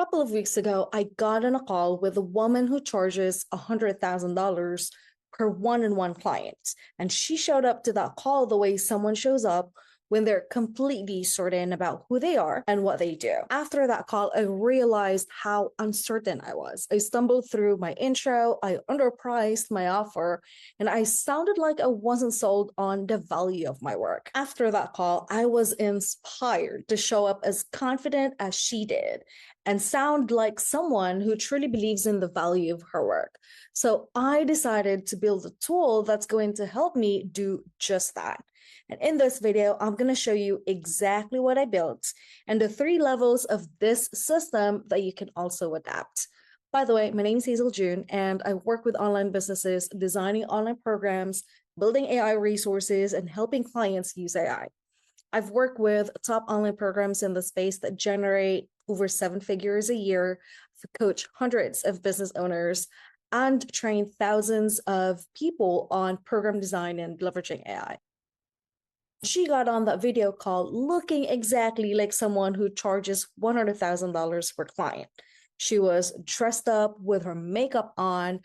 couple of weeks ago, I got on a call with a woman who charges $100,000 per one-on-one client. And she showed up to that call the way someone shows up when they're completely certain about who they are and what they do. After that call, I realized how uncertain I was. I stumbled through my intro, I underpriced my offer, and I sounded like I wasn't sold on the value of my work. After that call, I was inspired to show up as confident as she did and sound like someone who truly believes in the value of her work. So I decided to build a tool that's going to help me do just that. And in this video, I'm going to show you exactly what I built and the 3 levels of this system that you can also adapt. By the way, my name is Hazel June, and I work with online businesses, designing online programs, building AI resources, and helping clients use AI. I've worked with top online programs in the space that generate over 7 figures a year, coach hundreds of business owners, and train thousands of people on program design and leveraging AI. She got on that video call looking exactly like someone who charges $100,000 per client. She was dressed up with her makeup on,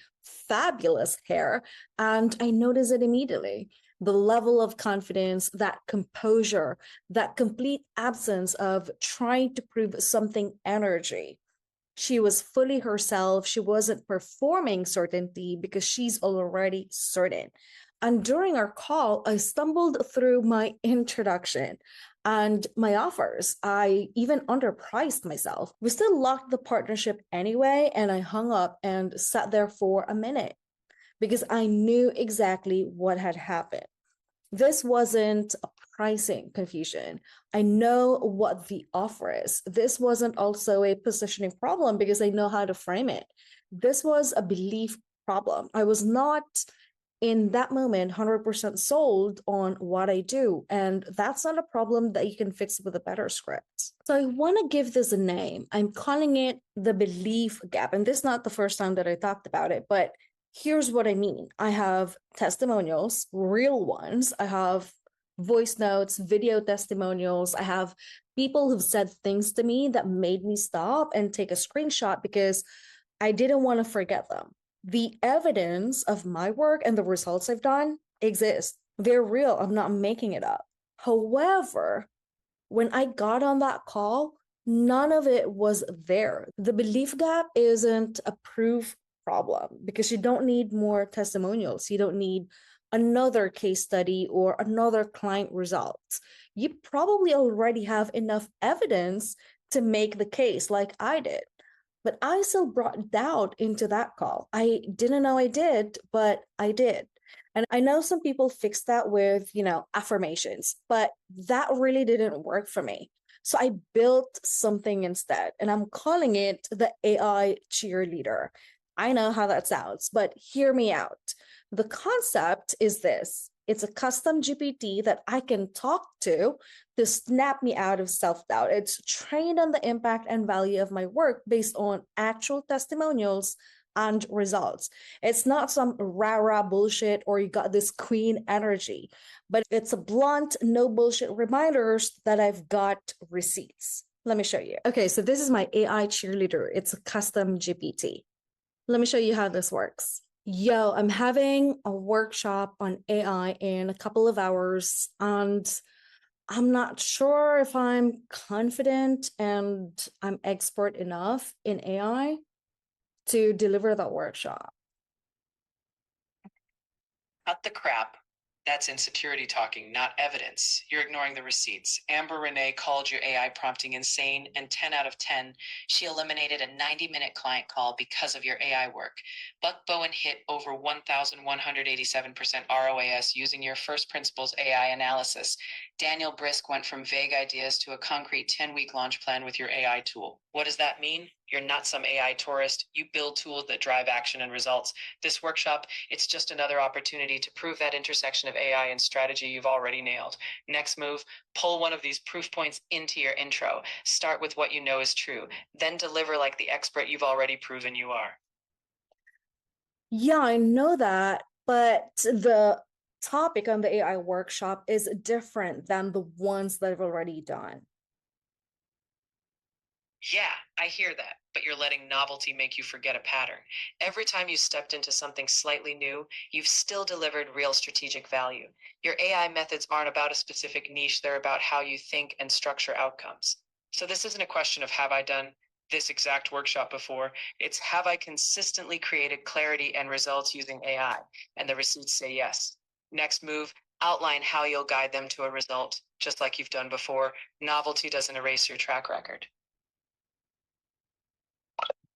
fabulous hair, and I noticed it immediately. The level of confidence, that composure, that complete absence of trying to prove something energy. She was fully herself. She wasn't performing certainty because she's already certain. And during our call, I stumbled through my introduction and my offers. I even underpriced myself. We still locked the partnership anyway, and I hung up and sat there for a minute because I knew exactly what had happened. This wasn't a pricing confusion. I know what the offer is. This wasn't also a positioning problem because I know how to frame it. This was a belief problem. I was not in that moment 100% sold on what I do. And that's not a problem that you can fix with a better script. So I want to give this a name. I'm calling it the belief gap. And this is not the first time that I talked about it, but here's what I mean. I have testimonials, real ones. I have voice notes, video testimonials. I have people who've said things to me that made me stop and take a screenshot because I didn't want to forget them. The evidence of my work and the results I've done exist. They're real. I'm not making it up. However, when I got on that call, none of it was there. The belief gap isn't a proof problem because you don't need more testimonials. You don't need another case study or another client results. You probably already have enough evidence to make the case like I did. But I still brought doubt into that call. I didn't know I did, but I did. And I know some people fix that with, affirmations, but that really didn't work for me. So I built something instead, and I'm calling it the AI cheerleader. I know how that sounds, but hear me out. The concept is this. It's a custom GPT that I can talk to snap me out of self-doubt. It's trained on the impact and value of my work based on actual testimonials and results. It's not some rah-rah bullshit or you got this queen energy, but it's a blunt, no bullshit reminders that I've got receipts. Let me show you. Okay, so this is my AI cheerleader. It's a custom GPT. Let me show you how this works. Yo, I'm having a workshop on AI in a couple of hours, and I'm not sure if I'm confident and I'm expert enough in AI to deliver that workshop. Cut the crap. That's insecurity talking, not evidence. You're ignoring the receipts. Amber Renee called your AI prompting insane, and 10 out of 10, she eliminated a 90-minute client call because of your AI work. Buck Bowen hit over 1,187% ROAS using your first principles AI analysis. Daniel Brisk went from vague ideas to a concrete 10-week launch plan with your AI tool. What does that mean? You're not some AI tourist. You build tools that drive action and results. This workshop, it's just another opportunity to prove that intersection of AI and strategy you've already nailed. Next move, pull one of these proof points into your intro. Start with what you know is true, then deliver like the expert you've already proven you are. Yeah, I know that, but the topic on the AI workshop is different than the ones that I've already done. Yeah, I hear that, but you're letting novelty make you forget a pattern. Every time you stepped into something slightly new, you've still delivered real strategic value. Your AI methods aren't about a specific niche, they're about how you think and structure outcomes. So this isn't a question of have I done this exact workshop before? It's have I consistently created clarity and results using AI? And the receipts say yes. Next move, outline how you'll guide them to a result, just like you've done before. Novelty doesn't erase your track record.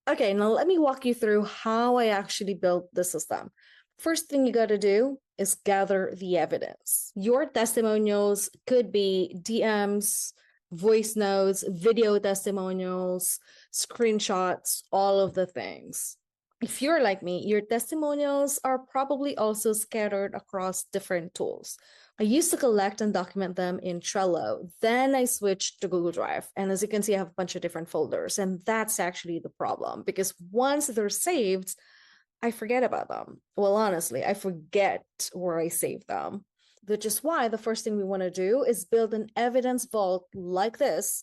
Okay, now let me walk you through how I actually built the system. First thing you got to do is gather the evidence. Your testimonials could be DMs, voice notes, video testimonials, screenshots, all of the things. If you're like me, your testimonials are probably also scattered across different tools. I used to collect and document them in Trello. Then I switched to Google Drive. And as you can see, I have a bunch of different folders. And that's actually the problem because once they're saved, I forget about them. Well, honestly, I forget where I saved them, which is why the first thing we want to do is build an evidence vault like this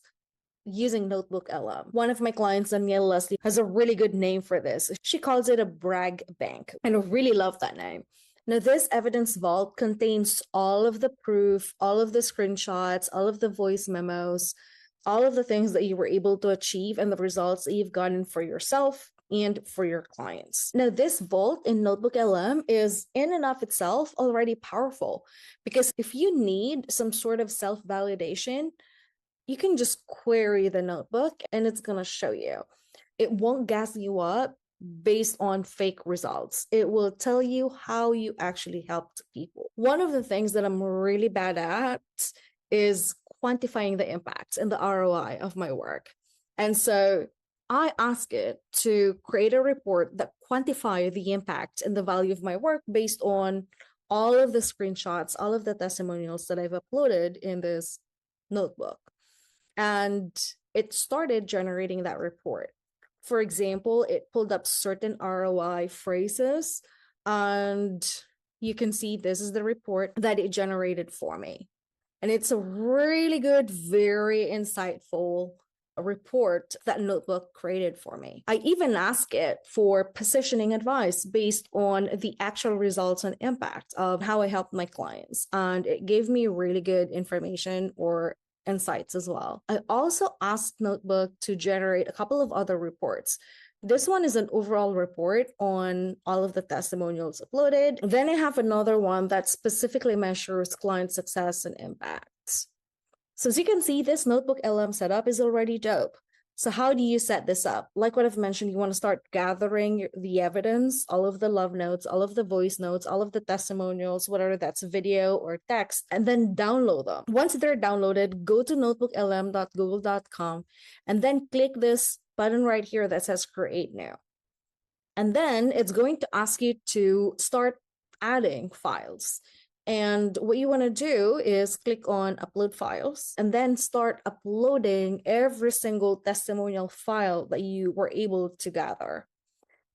using Notebook LM. One of my clients, Danielle Leslie, has a really good name for this. She calls it a brag bank, and I really love that name. Now, this evidence vault contains all of the proof, all of the screenshots, all of the voice memos, all of the things that you were able to achieve and the results that you've gotten for yourself and for your clients. Now, this vault in Notebook LM is in and of itself already powerful because if you need some sort of self validation, you can just query the notebook and it's going to show you. It won't gas you up based on fake results. It will tell you how you actually helped people. One of the things that I'm really bad at is quantifying the impact and the ROI of my work. And so I ask it to create a report that quantify the impact and the value of my work based on all of the screenshots, all of the testimonials that I've uploaded in this notebook. And it started generating that report. For example, it pulled up certain ROI phrases, and you can see this is the report that it generated for me. And it's a really good, very insightful report that Notebook created for me. I even asked it for positioning advice based on the actual results and impact of how I helped my clients. And it gave me really good information or insights as well. I also asked Notebook to generate a couple of other reports. This one is an overall report on all of the testimonials uploaded. Then I have another one that specifically measures client success and impacts. So as you can see, this Notebook LM setup is already dope. So how do you set this up? Like what I've mentioned, you want to start gathering the evidence, all of the love notes, all of the voice notes, all of the testimonials, whether that's video or text, and then download them. Once they're downloaded, go to notebooklm.google.com and then click this button right here that says create new. And then it's going to ask you to start adding files. And what you want to do is click on upload files and then start uploading every single testimonial file that you were able to gather.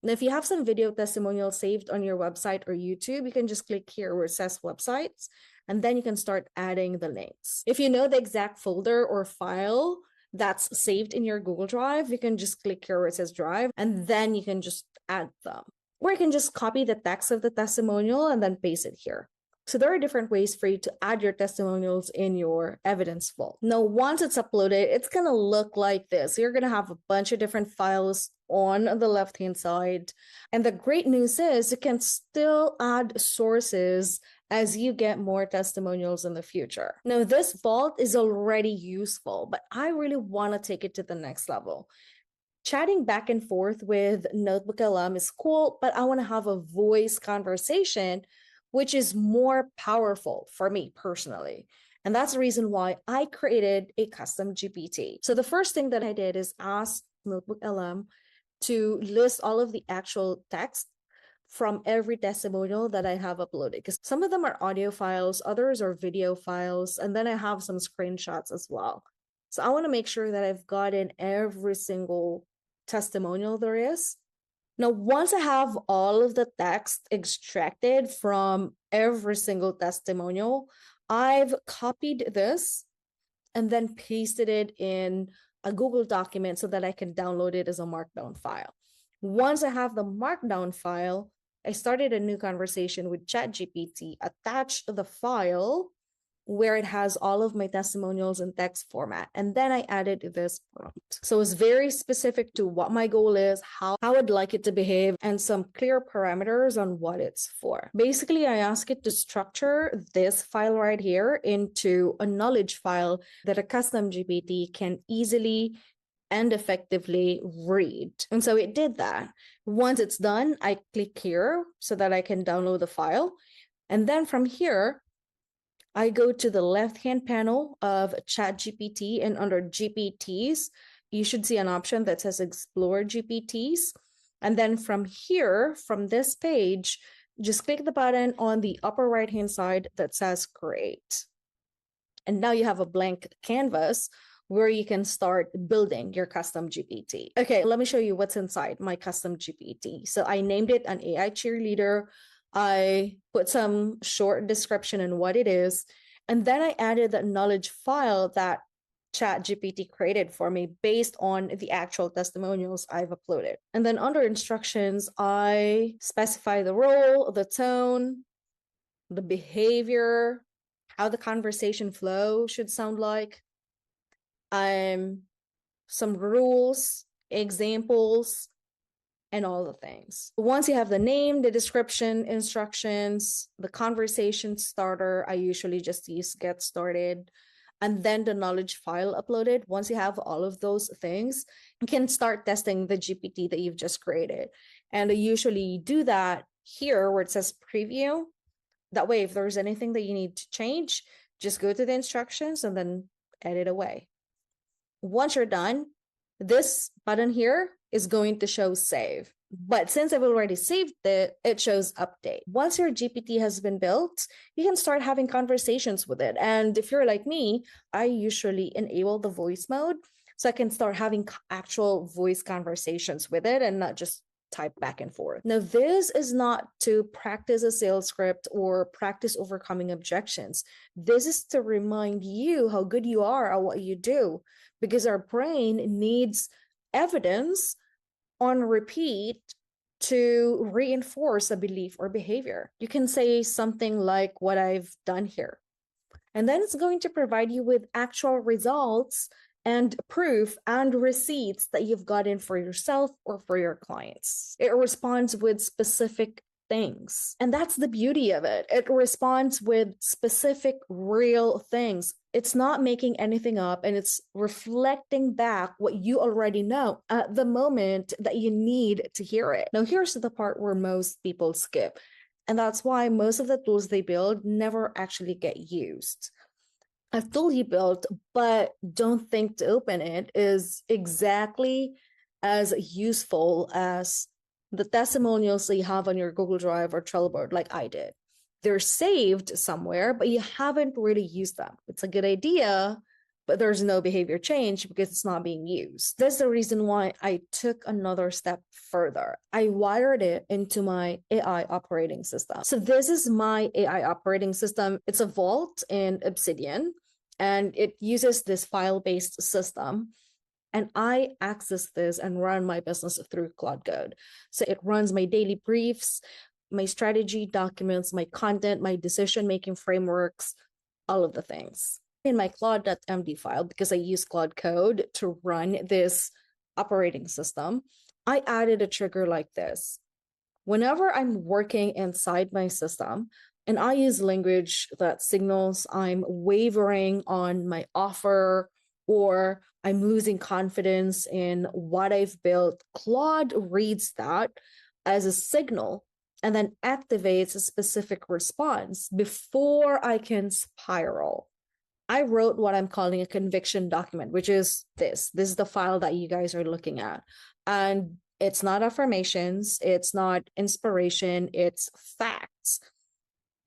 Now, if you have some video testimonials saved on your website or YouTube, you can just click here where it says websites, and then you can start adding the links. If you know the exact folder or file that's saved in your Google Drive, you can just click here where it says Drive, and then you can just add them. Or you can just copy the text of the testimonial and then paste it here. So there are different ways for you to add your testimonials in your evidence vault. Now, once it's uploaded, it's going to look like this. You're going to have a bunch of different files on the left-hand side. And the great news is you can still add sources as you get more testimonials in the future. Now, this vault is already useful, but I really want to take it to the next level. Chatting back and forth with Notebook LM is cool, but I want to have a voice conversation, which is more powerful for me personally. And that's the reason why I created a custom GPT. So the first thing that I did is ask Notebook LM to list all of the actual text from every testimonial that I have uploaded, because some of them are audio files, others are video files, and then I have some screenshots as well. So I want to make sure that I've gotten every single testimonial there is. Now, once I have all of the text extracted from every single testimonial, I've copied this and then pasted it in a Google document so that I can download it as a markdown file. Once I have the markdown file, I started a new conversation with ChatGPT, attached the file where it has all of my testimonials in text format. And then I added this prompt. So it's very specific to what my goal is, how I'd like it to behave, and some clear parameters on what it's for. Basically, I ask it to structure this file right here into a knowledge file that a custom GPT can easily and effectively read. And so it did that. Once it's done, I click here so that I can download the file. And then from here, I go to the left-hand panel of ChatGPT, and under GPTs, you should see an option that says Explore GPTs. And then from here, from this page, just click the button on the upper right-hand side that says Create. And now you have a blank canvas where you can start building your custom GPT. Okay, let me show you what's inside my custom GPT. So I named it an AI cheerleader. I put some short description on what it is, and then I added that knowledge file that ChatGPT created for me based on the actual testimonials I've uploaded. And then under instructions, I specify the role, the tone, the behavior, how the conversation flow should sound like, some rules, examples, and all the things. Once you have the name, the description, instructions, the conversation starter, I usually just use get started, and then the knowledge file uploaded. Once you have all of those things, you can start testing the GPT that you've just created. And I usually do that here where it says preview. That way, if there's anything that you need to change, just go to the instructions and then edit away. Once you're done, this button here is going to show save. But since I've already saved it, it shows update. Once your GPT has been built, you can start having conversations with it. And if you're like me, I usually enable the voice mode so I can start having actual voice conversations with it and not just type back and forth. Now, this is not to practice a sales script or practice overcoming objections. This is to remind you how good you are at what you do, because our brain needs evidence on repeat to reinforce a belief or behavior. You can say something like what I've done here, and then it's going to provide you with actual results and proof and receipts that you've gotten for yourself or for your clients. It responds with specific things. And that's the beauty of it. It responds with specific, real things. It's not making anything up, and it's reflecting back what you already know at the moment that you need to hear it. Now, here's the part where most people skip. And that's why most of the tools they build never actually get used. A tool you built but don't think to open it is exactly as useful as the testimonials that you have on your Google Drive or Trello board, like I did. They're saved somewhere, but you haven't really used them. It's a good idea, but there's no behavior change because it's not being used. That's the reason why I took another step further. I wired it into my AI operating system. So this is my AI operating system. It's a Vault in Obsidian, and it uses this file-based system. And I access this and run my business through Cloud Code. So it runs my daily briefs, my strategy documents, my content, my decision-making frameworks, all of the things. In my Claude.md file, because I use Cloud Code to run this operating system, I added a trigger like this. Whenever I'm working inside my system, and I use language that signals I'm wavering on my offer or I'm losing confidence in what I've built, Claude reads that as a signal and then activates a specific response before I can spiral. I wrote what I'm calling a conviction document, which is this. This is the file that you guys are looking at. And it's not affirmations, it's not inspiration, it's facts,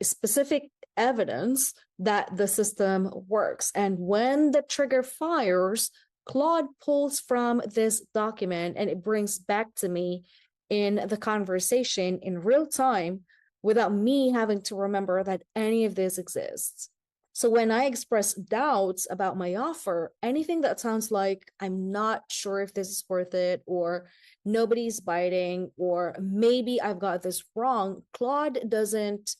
specific evidence that the system works. And when the trigger fires, Claude pulls from this document and it brings back to me in the conversation in real time without me having to remember that any of this exists. So when I express doubts about my offer, anything that sounds like I'm not sure if this is worth it, or nobody's biting, or maybe I've got this wrong, Claude doesn't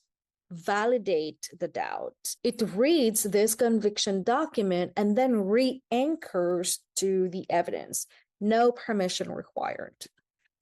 validate the doubt. It reads this conviction document and then re-anchors to the evidence. No permission required.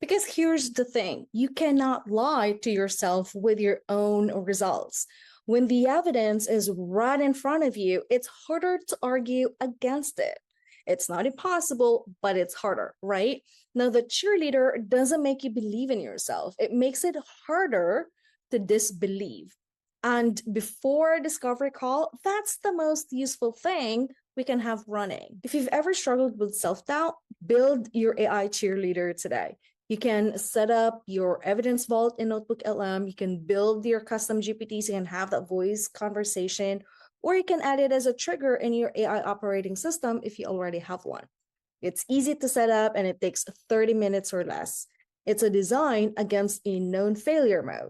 Because here's the thing, you cannot lie to yourself with your own results. When the evidence is right in front of you, it's harder to argue against it. It's not impossible, but it's harder, right? Now, the cheerleader doesn't make you believe in yourself. It makes it harder to disbelieve. And before a discovery call, that's the most useful thing we can have running. If you've ever struggled with self-doubt, build your AI cheerleader today. You can set up your evidence vault in Notebook LM. You can build your custom GPTs. You can have that voice conversation, or you can add it as a trigger in your AI operating system if you already have one. It's easy to set up and it takes 30 minutes or less. It's a design against a known failure mode,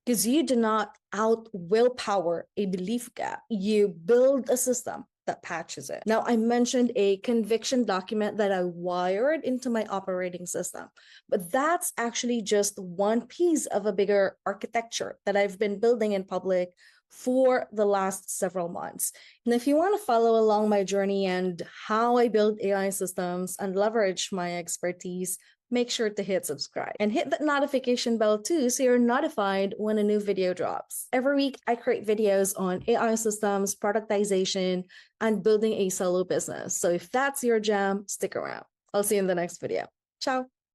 because you do not out willpower a belief gap. You build a system that patches it. Now, I mentioned a conviction document that I wired into my operating system, but that's actually just one piece of a bigger architecture that I've been building in public for the last several months. And if you want to follow along my journey and how I build AI systems and leverage my expertise, make sure to hit subscribe and hit that notification bell too, so you're notified when a new video drops. Every week, I create videos on AI systems, productization, and building a solo business. So if that's your jam, stick around. I'll see you in the next video. Ciao.